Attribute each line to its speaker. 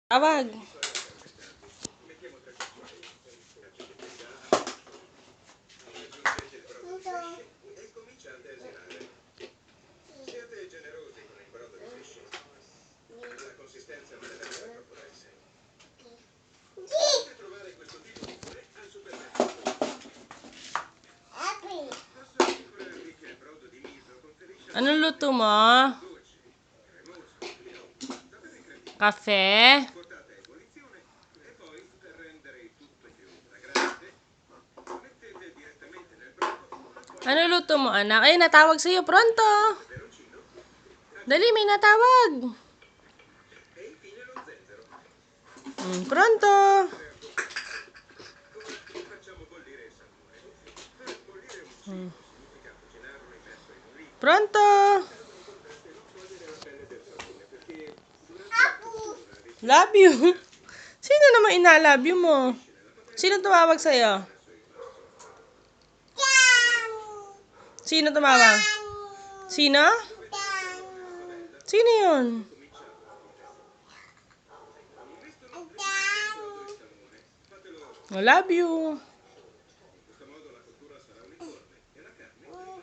Speaker 1: Tawag. Anong luto mo? Kafe? Ano luto mo, anak? Ay, natawag sa'yo. Pronto! Dali, may natawag. Pronto! Pronto! Love you. Sino naman ina-love you mo? Sino tumawag sa'yo? Sino tumawag? Sino? Sino yun? I love you.